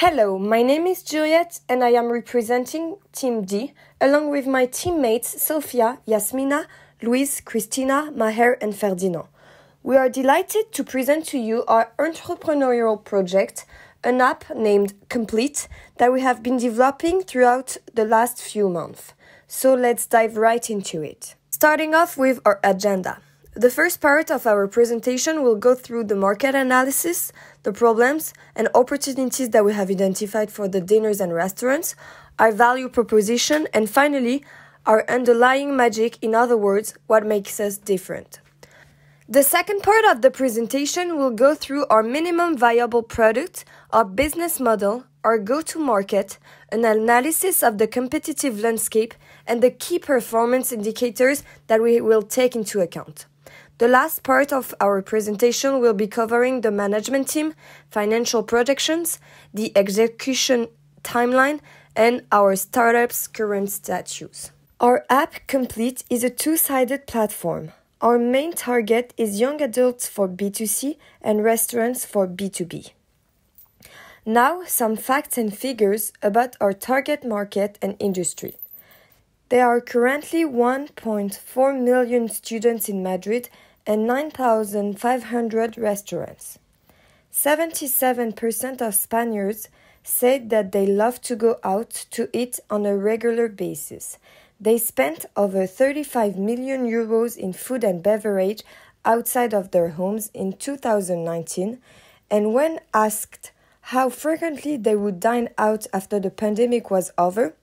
Hello, my name is Juliette and I am representing Team D, along with my teammates Sofia, Yasmina, Louise, Christina, Maher and Ferdinand. We are delighted to present to you our entrepreneurial project, an app named Compleat that we have been developing throughout the last few months. So let's dive right into it. Starting off with our agenda. The first part of our presentation will go through the market analysis, the problems and opportunities that we have identified for the dinners and restaurants, our value proposition, and finally, our underlying magic, in other words, what makes us different. The second part of the presentation will go through our minimum viable product, our business model, our go-to-market, an analysis of the competitive landscape, and the key performance indicators that we will take into account. The last part of our presentation will be covering the management team, financial projections, the execution timeline, and our startup's current status. Our app Compleat is a two-sided platform. Our main target is young adults for B2C and restaurants for B2B. Now, some facts and figures about our target market and industry. There are currently 1.4 million students in Madrid and 9,500 restaurants. 77% of Spaniards said that they love to go out to eat on a regular basis. They spent over 35 million euros in food and beverage outside of their homes in 2019, and when asked how frequently they would dine out after the pandemic was over,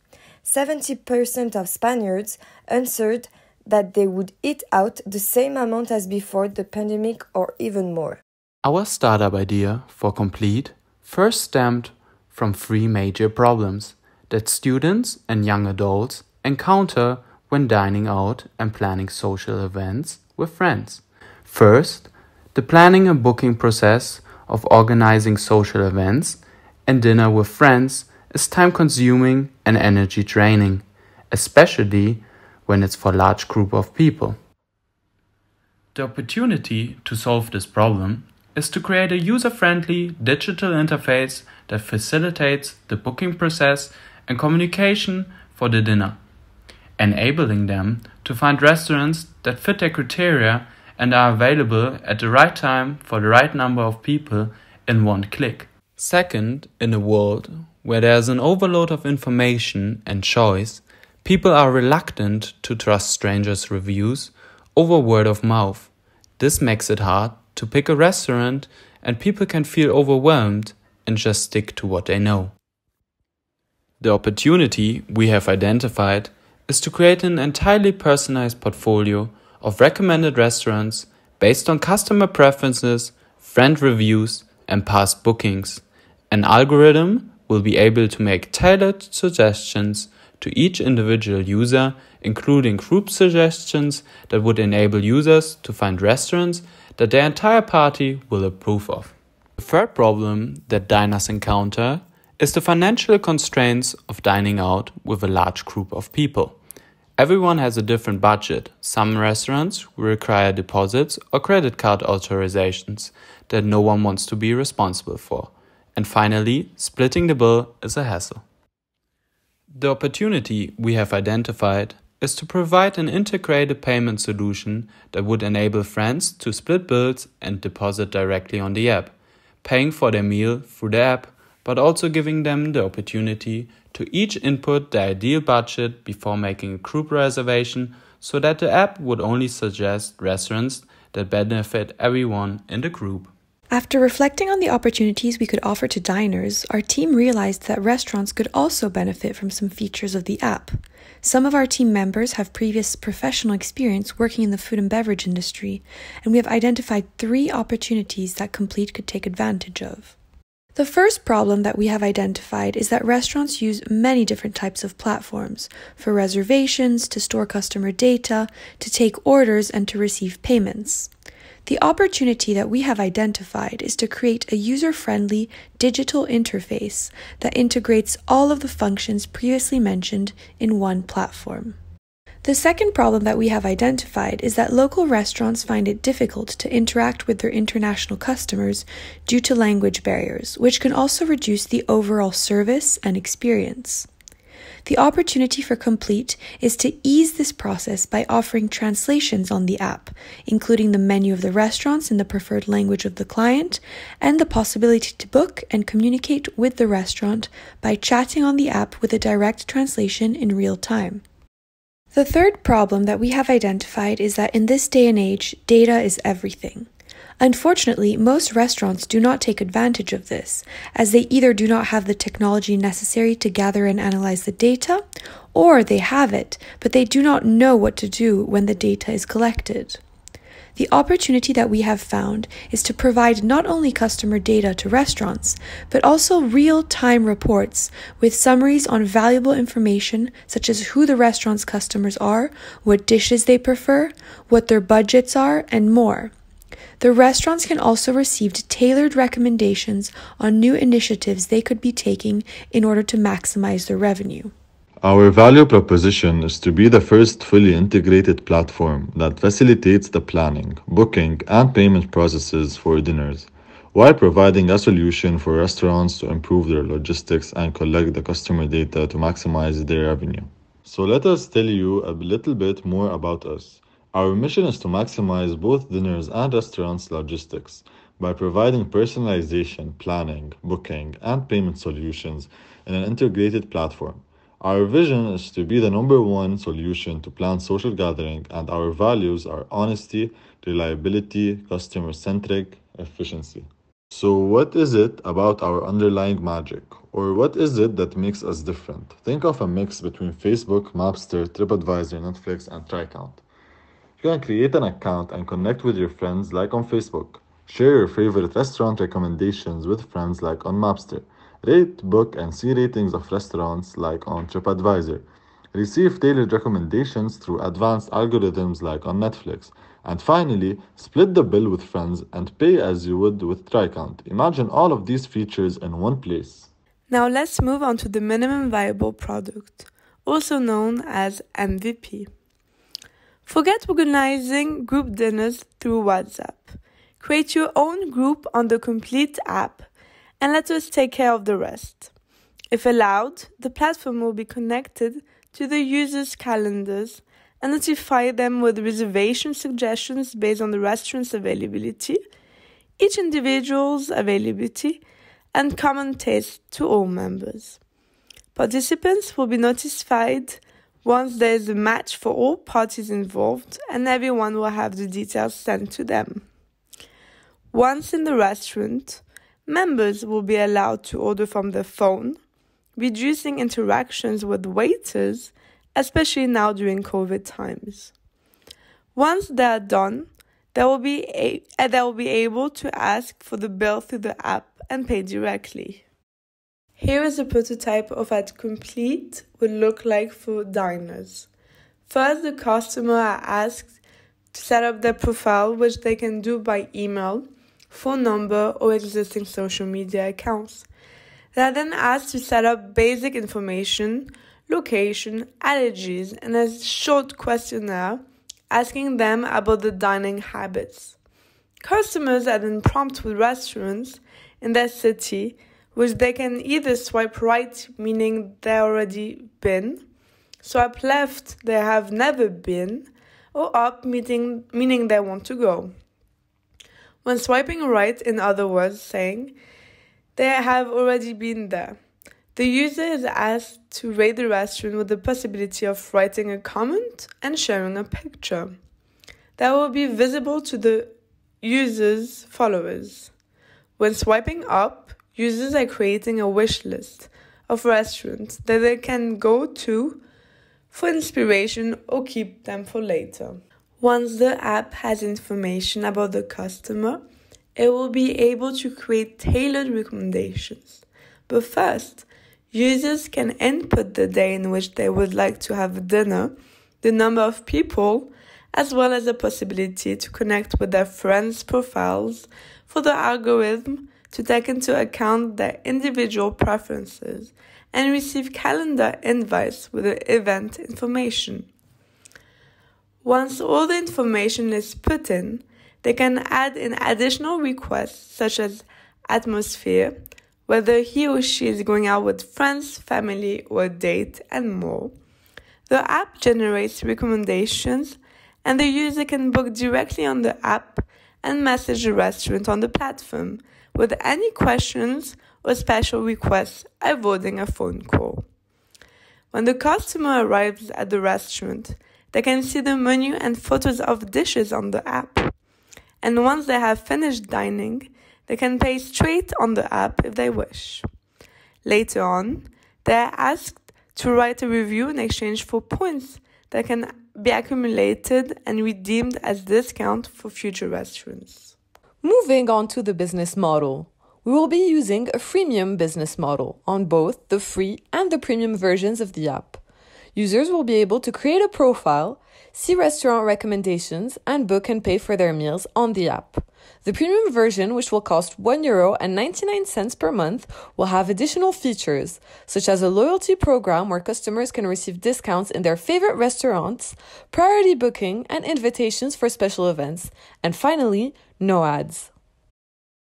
70% of Spaniards answered that they would eat out the same amount as before the pandemic or even more. Our startup idea for Compleat first stemmed from three major problems that students and young adults encounter when dining out and planning social events with friends. First, the planning and booking process of organizing social events and dinner with friends is time-consuming and energy-draining, especially when it's for a large group of people. The opportunity to solve this problem is to create a user-friendly digital interface that facilitates the booking process and communication for the dinner, enabling them to find restaurants that fit their criteria and are available at the right time for the right number of people in one click. Second, in a world where there's an overload of information and choice, people are reluctant to trust strangers' reviews over word of mouth. This makes it hard to pick a restaurant, and people can feel overwhelmed and just stick to what they know. The opportunity we have identified is to create an entirely personalized portfolio of recommended restaurants based on customer preferences, friend reviews, and past bookings. An algorithm will be able to make tailored suggestions to each individual user, including group suggestions that would enable users to find restaurants that their entire party will approve of. The third problem that diners encounter is the financial constraints of dining out with a large group of people. Everyone has a different budget. Some restaurants require deposits or credit card authorizations that no one wants to be responsible for. And finally, splitting the bill is a hassle. The opportunity we have identified is to provide an integrated payment solution that would enable friends to split bills and deposit directly on the app, paying for their meal through the app, but also giving them the opportunity to each input their ideal budget before making a group reservation, so that the app would only suggest restaurants that benefit everyone in the group. After reflecting on the opportunities we could offer to diners, our team realized that restaurants could also benefit from some features of the app. Some of our team members have previous professional experience working in the food and beverage industry, and we have identified 3 opportunities that Compleat could take advantage of. The first problem that we have identified is that restaurants use many different types of platforms, for reservations, to store customer data, to take orders, and to receive payments. The opportunity that we have identified is to create a user-friendly digital interface that integrates all of the functions previously mentioned in one platform. The second problem that we have identified is that local restaurants find it difficult to interact with their international customers due to language barriers, which can also reduce the overall service and experience. The opportunity for Compleat is to ease this process by offering translations on the app, including the menu of the restaurants in the preferred language of the client, and the possibility to book and communicate with the restaurant by chatting on the app with a direct translation in real time. The third problem that we have identified is that in this day and age, data is everything. Unfortunately, most restaurants do not take advantage of this, as they either do not have the technology necessary to gather and analyze the data, or they have it, but they do not know what to do when the data is collected. The opportunity that we have found is to provide not only customer data to restaurants, but also real-time reports with summaries on valuable information such as who the restaurant's customers are, what dishes they prefer, what their budgets are, and more. The restaurants can also receive tailored recommendations on new initiatives they could be taking in order to maximize their revenue. Our value proposition is to be the first fully integrated platform that facilitates the planning, booking, and payment processes for dinners, while providing a solution for restaurants to improve their logistics and collect the customer data to maximize their revenue. So let us tell you a little bit more about us. Our mission is to maximize both dinners and restaurants' logistics by providing personalization, planning, booking, and payment solutions in an integrated platform. Our vision is to be the number one solution to plan social gathering, and our values are honesty, reliability, customer-centric, efficiency. So what is it about our underlying magic? Or what is it that makes us different? Think of a mix between Facebook, Mapster, TripAdvisor, Netflix, and TryCount. You can create an account and connect with your friends like on Facebook. Share your favorite restaurant recommendations with friends like on Mapster. Rate, book, and see ratings of restaurants like on TripAdvisor. Receive tailored recommendations through advanced algorithms like on Netflix. And finally, split the bill with friends and pay as you would with TryCount. Imagine all of these features in one place. Now let's move on to the minimum viable product, also known as MVP. Forget organizing group dinners through WhatsApp. Create your own group on the Compleat app and let us take care of the rest. If allowed, the platform will be connected to the users' calendars and notify them with reservation suggestions based on the restaurant's availability, each individual's availability, and common taste to all members. Participants will be notified once there is a match for all parties involved, and everyone will have the details sent to them. Once in the restaurant, members will be allowed to order from their phone, reducing interactions with waiters, especially now during COVID times. Once they are done, they will be able to ask for the bill through the app and pay directly. Here is a prototype of what Compleat would look like for diners. First, the customer are asked to set up their profile, which they can do by email, phone number, or existing social media accounts. They are then asked to set up basic information, location, allergies, and a short questionnaire asking them about the dining habits. Customers are then prompted with restaurants in their city, which they can either swipe right, meaning they've already been, swipe left, they have never been, or up, meaning they want to go. When swiping right, in other words, saying they have already been there, the user is asked to rate the restaurant with the possibility of writing a comment and sharing a picture that will be visible to the user's followers. When swiping up, users are creating a wish list of restaurants that they can go to for inspiration or keep them for later. Once the app has information about the customer, it will be able to create tailored recommendations. But first, users can input the day in which they would like to have a dinner, the number of people, as well as the possibility to connect with their friends' profiles for the algorithm to take into account their individual preferences and receive calendar invites with the event information. Once all the information is put in, they can add in additional requests such as atmosphere, whether he or she is going out with friends, family, or a date, and more. The app generates recommendations, and the user can book directly on the app and message the restaurant on the platform with any questions or special requests, avoiding a phone call. When the customer arrives at the restaurant, they can see the menu and photos of dishes on the app. And once they have finished dining, they can pay straight on the app if they wish. Later on, they are asked to write a review in exchange for points that can be accumulated and redeemed as discount for future restaurants. Moving on to the business model. We will be using a freemium business model on both the free and the premium versions of the app. Users will be able to create a profile, see restaurant recommendations, and book and pay for their meals on the app. The premium version, which will cost €1.99 per month, will have additional features, such as a loyalty program where customers can receive discounts in their favorite restaurants, priority booking, and invitations for special events, and finally, no ads.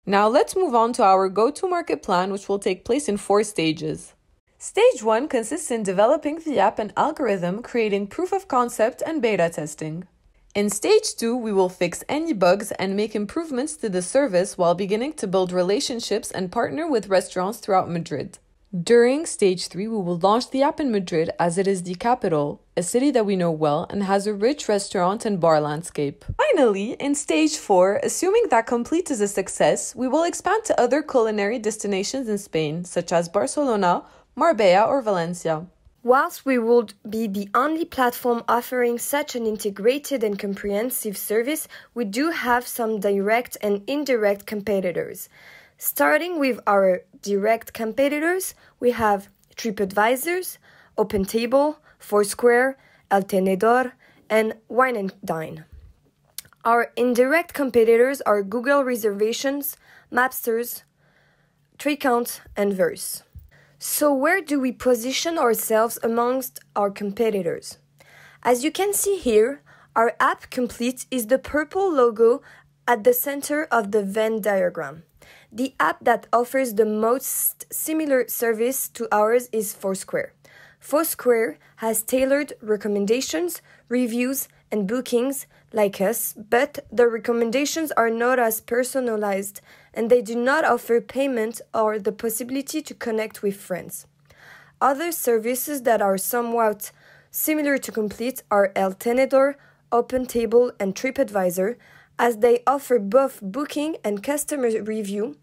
Now let's move on to our go-to-market plan, which will take place in 4 stages. Stage 1 consists in developing the app and algorithm, creating proof of concept and beta testing. In Stage 2, we will fix any bugs and make improvements to the service while beginning to build relationships and partner with restaurants throughout Madrid. During Stage 3, we will launch the app in Madrid as it is the capital, a city that we know well and has a rich restaurant and bar landscape. Finally, in Stage 4, assuming that Compleat is a success, we will expand to other culinary destinations in Spain, such as Barcelona, Marbella, or Valencia. Whilst we would be the only platform offering such an integrated and comprehensive service, we do have some direct and indirect competitors. Starting with our direct competitors, we have TripAdvisor, OpenTable, Foursquare, El Tenedor, and Wine & Dine. Our indirect competitors are Google Reservations, Mapsters, Tricount, and Verse. So where do we position ourselves amongst our competitors? As you can see here, our app Compleat is the purple logo at the center of the Venn diagram. The app that offers the most similar service to ours is Foursquare. Foursquare has tailored recommendations, reviews, and bookings like us, but the recommendations are not as personalized and they do not offer payment or the possibility to connect with friends. Other services that are somewhat similar to Compleat are El Tenedor, OpenTable, and TripAdvisor, as they offer both booking and customer review.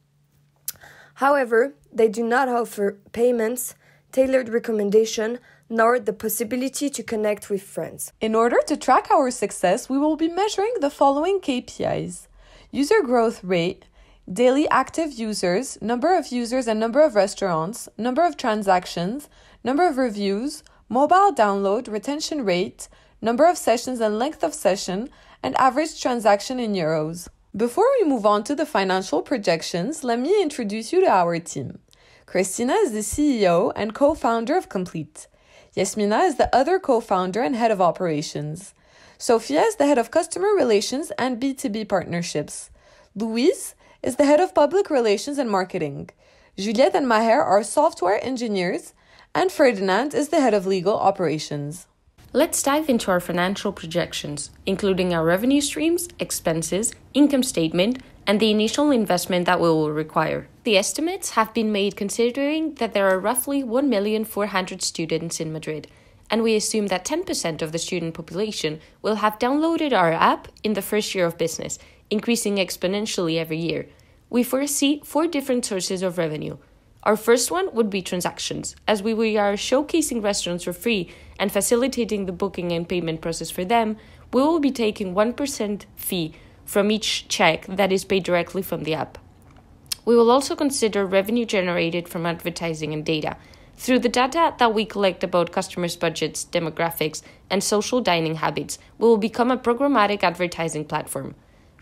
However, they do not offer payments, tailored recommendation, nor the possibility to connect with friends. In order to track our success, we will be measuring the following KPIs: user growth rate, daily active users, number of users and number of restaurants, number of transactions, number of reviews, mobile download, retention rate, number of sessions and length of session, and average transaction in euros. Before we move on to the financial projections, let me introduce you to our team. Christina is the CEO and co-founder of Compleat. Yasmina is the other co-founder and head of operations. Sofia is the head of customer relations and B2B partnerships. Louise is the head of public relations and marketing. Juliette and Maher are software engineers, and Ferdinand is the head of legal operations. Let's dive into our financial projections, including our revenue streams, expenses, income statement, and the initial investment that we will require. The estimates have been made considering that there are roughly 1,400,000 students in Madrid, and we assume that 10% of the student population will have downloaded our app in the first year of business, increasing exponentially every year. We foresee 4 different sources of revenue. Our first one would be transactions, as we are showcasing restaurants for free and facilitating the booking and payment process for them. We will be taking 1% fee from each check that is paid directly from the app. We will also consider revenue generated from advertising and data. Through the data that we collect about customers' budgets, demographics, and social dining habits, we will become a programmatic advertising platform.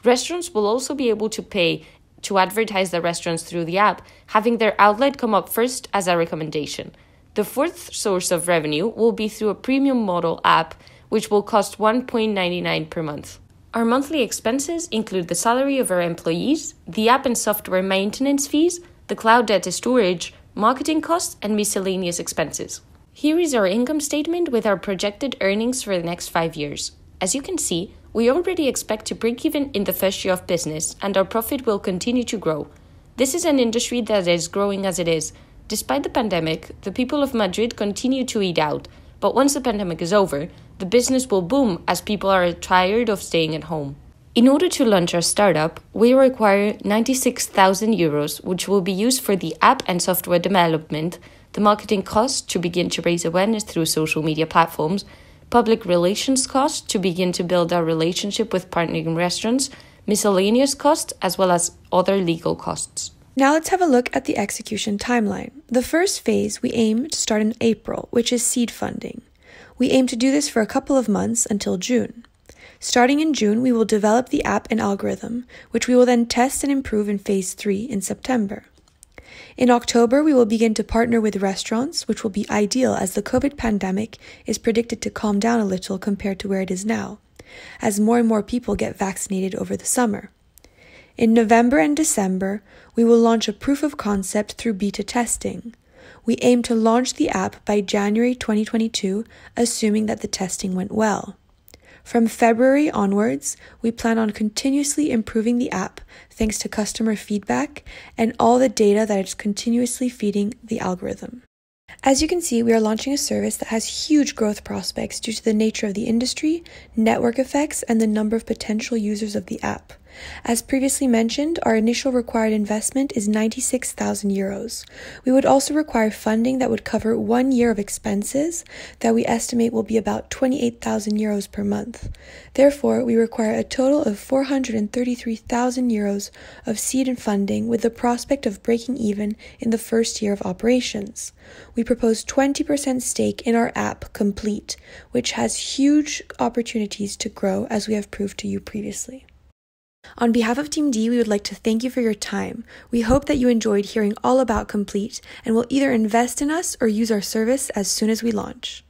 Restaurants will also be able to pay to advertise their restaurants through the app, having their outlet come up first as a recommendation. The fourth source of revenue will be through a premium model app which will cost $1.99 per month. Our monthly expenses include the salary of our employees, the app and software maintenance fees, the cloud data storage, marketing costs, and miscellaneous expenses. Here is our income statement with our projected earnings for the next 5 years. As you can see, we already expect to break even in the first year of business, and our profit will continue to grow. This is an industry that is growing as it is. Despite the pandemic, the people of Madrid continue to eat out, but once the pandemic is over, the business will boom as people are tired of staying at home. In order to launch our startup, we require 96,000 euros, which will be used for the app and software development, the marketing costs to begin to raise awareness through social media platforms, public relations costs to begin to build our relationship with partnering restaurants, miscellaneous costs, as well as other legal costs. Now let's have a look at the execution timeline. The first phase we aim to start in April, which is seed funding. We aim to do this for a couple of months until June. Starting in June, we will develop the app and algorithm, which we will then test and improve in phase 3 in September. In October, we will begin to partner with restaurants, which will be ideal as the COVID pandemic is predicted to calm down a little compared to where it is now, as more and more people get vaccinated over the summer. In November and December, we will launch a proof of concept through beta testing. We aim to launch the app by January 2022, assuming that the testing went well. From February onwards, we plan on continuously improving the app thanks to customer feedback and all the data that is continuously feeding the algorithm. As you can see, we are launching a service that has huge growth prospects due to the nature of the industry, network effects, and the number of potential users of the app. As previously mentioned, our initial required investment is 96,000 euros. We would also require funding that would cover 1 year of expenses that we estimate will be about 28,000 euros per month. Therefore, we require a total of 433,000 euros of seed and funding with the prospect of breaking even in the first year of operations. We propose 20% stake in our app, Compleat, which has huge opportunities to grow as we have proved to you previously. On behalf of Team D, we would like to thank you for your time. We hope that you enjoyed hearing all about Compleat and will either invest in us or use our service as soon as we launch.